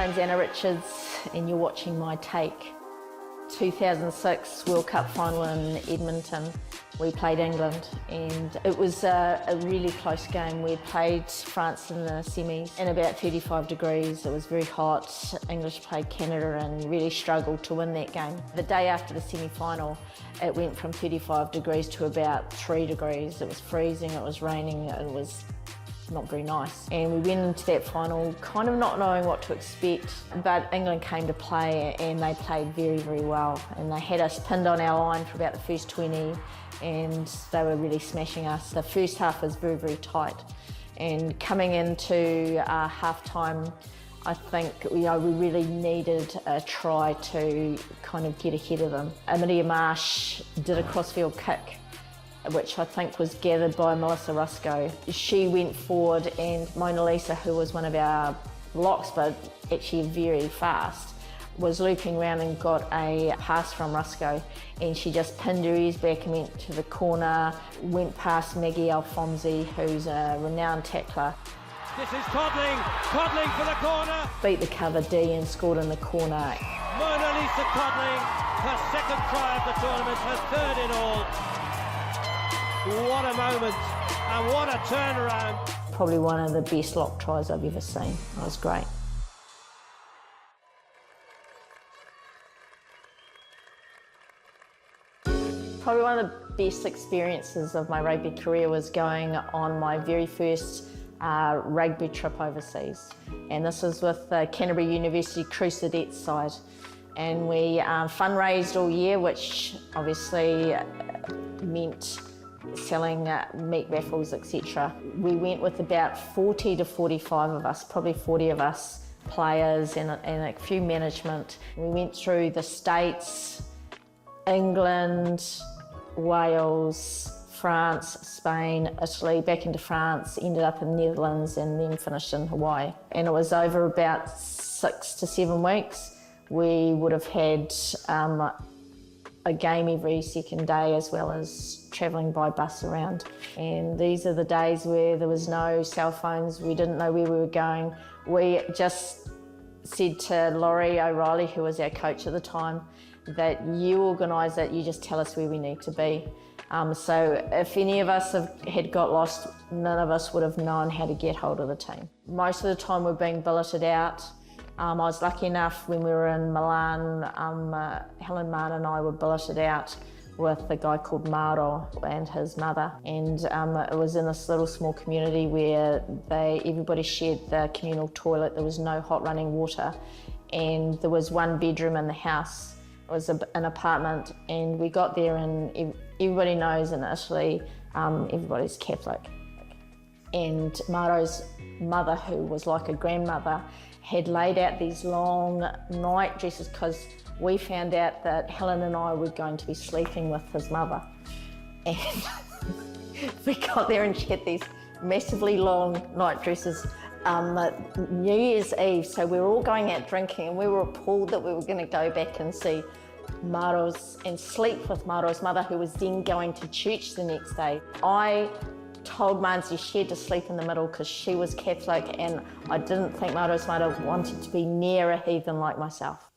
My name's Anna Richards and you're watching my take. 2006 World Cup final in Edmonton. We played England and it was a really close game. We played France in the semis in about 35 degrees. It was very hot. English played Canada and really struggled to win that game. The day after the semi-final, it went from 35 degrees to about 3 degrees. It was freezing, it was raining, it was not very nice. And we went into that final kind of not knowing what to expect, but England came to play and they played very, very well. And they had us pinned on our line for about the first 20 and they were really smashing us. The first half was very, very tight. And coming into half-time, I think we really needed a try to kind of get ahead of them. Amelia Marsh did a crossfield kick, which I think was gathered by Melissa Rusco. She went forward and Mona Lisa, who was one of our locks but actually very fast, was looping around and got a pass from Rusco and she just pinned her ears back and went to the corner, went past Maggie Alfonsi, who's a renowned tackler. This is Codling for the corner. Beat the cover D and scored in the corner. Mona Lisa Codling, her second try of the tournament, her third in all. What a moment and what a turnaround. Probably one of the best lock tries I've ever seen. It was great. Probably one of the best experiences of my rugby career was going on my very first rugby trip overseas. And this was with the Canterbury University Cruise Cadets side. And we fundraised all year, which obviously meant selling meat raffles, etc. We went with about 40 to 45 of us, probably 40 of us players and a few management. We went through the States, England, Wales, France, Spain, Italy, back into France, ended up in the Netherlands and then finished in Hawaii. And it was over about 6 to 7 weeks. We would have had a game every second day as well as travelling by bus around. And these are the days where there was no cell phones, we didn't know where we were going. We just said to Laurie O'Reilly, who was our coach at the time, that you organise it, you just tell us where we need to be. So if any of us had got lost, none of us would have known how to get hold of the team. Most of the time we're being billeted out. I was lucky enough when we were in Milan, Helen Mann and I were billeted out with a guy called Maro and his mother. And it was in this little small community where everybody shared the communal toilet. There was no hot running water and there was one bedroom in the house. It was an apartment and we got there and everybody knows in Italy, everybody's Catholic. And Maro's mother, who was like a grandmother, had laid out these long night dresses because we found out that Helen and I were going to be sleeping with his mother. And we got there and she had these massively long night dresses. New Year's Eve, so we were all going out drinking and we were appalled that we were going to go back and see Maro's and sleep with Maro's mother, who was then going to church the next day. I told Marzi she had to sleep in the middle because she was Catholic and I didn't think Maro's mother wanted to be near a heathen like myself.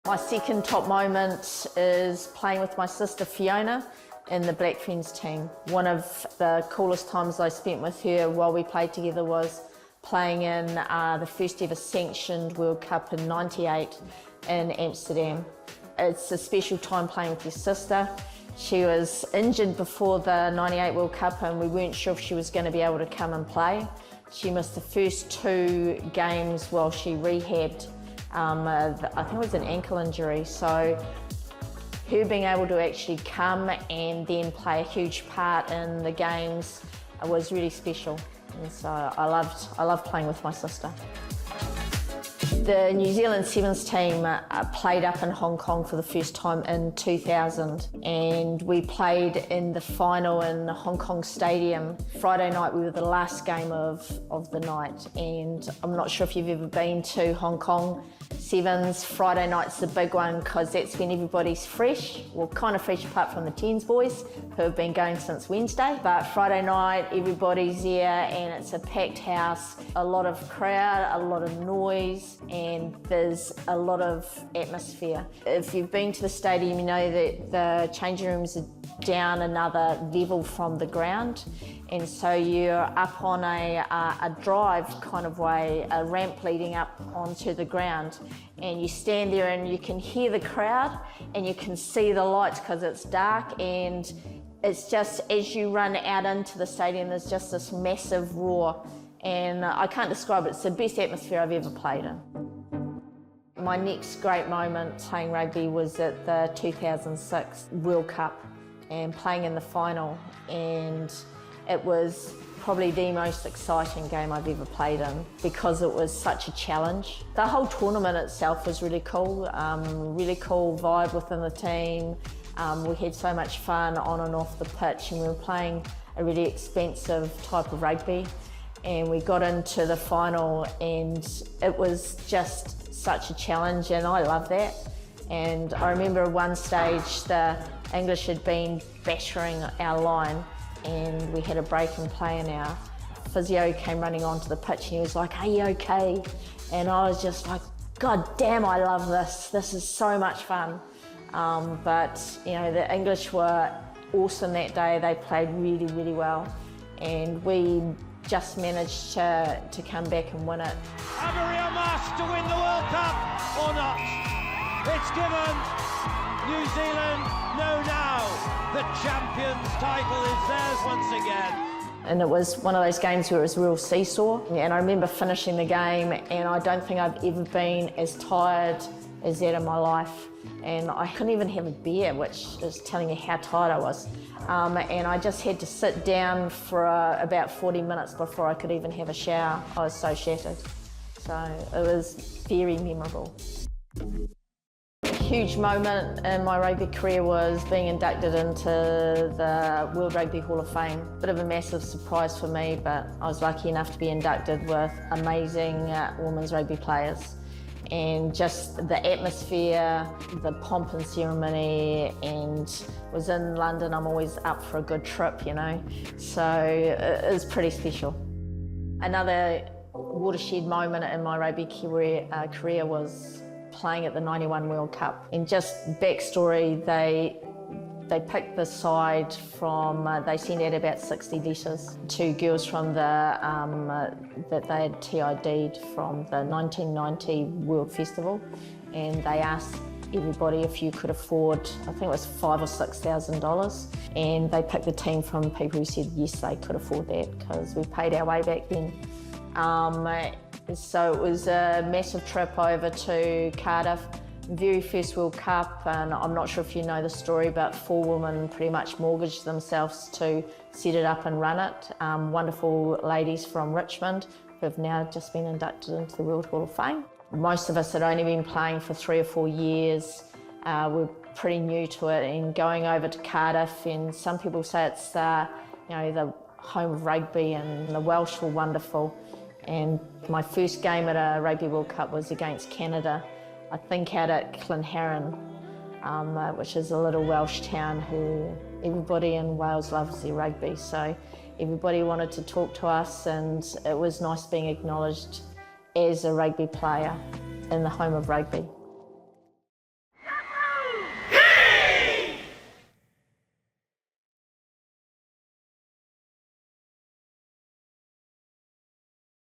My second top moment is playing with my sister Fiona in the Black Ferns team. One of the coolest times I spent with her while we played together was playing in the first ever sanctioned World Cup in '98 in Amsterdam. It's a special time playing with your sister. She was injured before the '98 World Cup and we weren't sure if she was going to be able to come and play. She missed the first 2 games while she rehabbed. I think it was an ankle injury. So her being able to actually come and then play a huge part in the games was really special. And so I loved playing with my sister. The New Zealand Sevens team played up in Hong Kong for the first time in 2000 and we played in the final in Hong Kong Stadium. Friday night we were the last game of the night and I'm not sure if you've ever been to Hong Kong. Sevens, Friday night's the big one because that's when everybody's fresh, well kind of fresh apart from the Tens boys who have been going since Wednesday. But Friday night everybody's there and it's a packed house, a lot of crowd, a lot of noise, and there's a lot of atmosphere. If you've been to the stadium you know that the changing rooms are down another level from the ground, and so you're up on a drive kind of way, a ramp leading up onto the ground, and you stand there and you can hear the crowd and you can see the lights because it's dark, and it's just as you run out into the stadium there's just this massive roar, and I can't describe it. It's the best atmosphere I've ever played in. My next great moment playing rugby was at the 2006 World Cup and playing in the final, and it was probably the most exciting game I've ever played in because it was such a challenge. The whole tournament itself was really cool vibe within the team. We had so much fun on and off the pitch, and we were playing a really expensive type of rugby, and we got into the final and it was just such a challenge, and I love that. And I remember at one stage the English had been battering our line and we had a break in play, and our physio came running onto the pitch and he was like, "Are you okay?" And I was just like, "God damn, I love this. This is so much fun." But you know, the English were awesome that day. They played really, really well, and we just managed to come back and win it. Are Maria Mas to win the World Cup or not? It's given. New Zealand know now the champions title is theirs once again. And it was one of those games where it was a real seesaw. And I remember finishing the game, and I don't think I've ever been as tired as that in my life. And I couldn't even have a beer, which is telling you how tired I was. And I just had to sit down for about 40 minutes before I could even have a shower. I was so shattered. So it was very memorable. A huge moment in my rugby career was being inducted into the World Rugby Hall of Fame. Bit of a massive surprise for me, but I was lucky enough to be inducted with amazing women's rugby players. And just the atmosphere, the pomp and ceremony, and was in London. I'm always up for a good trip, you know, so it was pretty special. Another watershed moment in my rugby career was playing at the '91 World Cup. And just backstory, they picked the side from, they sent out about 60 letters to girls from the, that they had TID'd from the 1990 World Festival, and they asked everybody if you could afford, I think it was $5,000 or $6,000, and they picked the team from people who said yes, they could afford that because we paid our way back then. So it was a massive trip over to Cardiff, very first World Cup, and I'm not sure if you know the story, but 4 women pretty much mortgaged themselves to set it up and run it. Wonderful ladies from Richmond who have now just been inducted into the World Hall of Fame. Most of us had only been playing for 3 or 4 years. We're pretty new to it, and going over to Cardiff, and some people say it's you know, the home of rugby, and the Welsh were wonderful. And my first game at a Rugby World Cup was against Canada, I think out at Clonherran, which is a little Welsh town who everybody in Wales loves their rugby. So everybody wanted to talk to us, and it was nice being acknowledged as a rugby player in the home of rugby.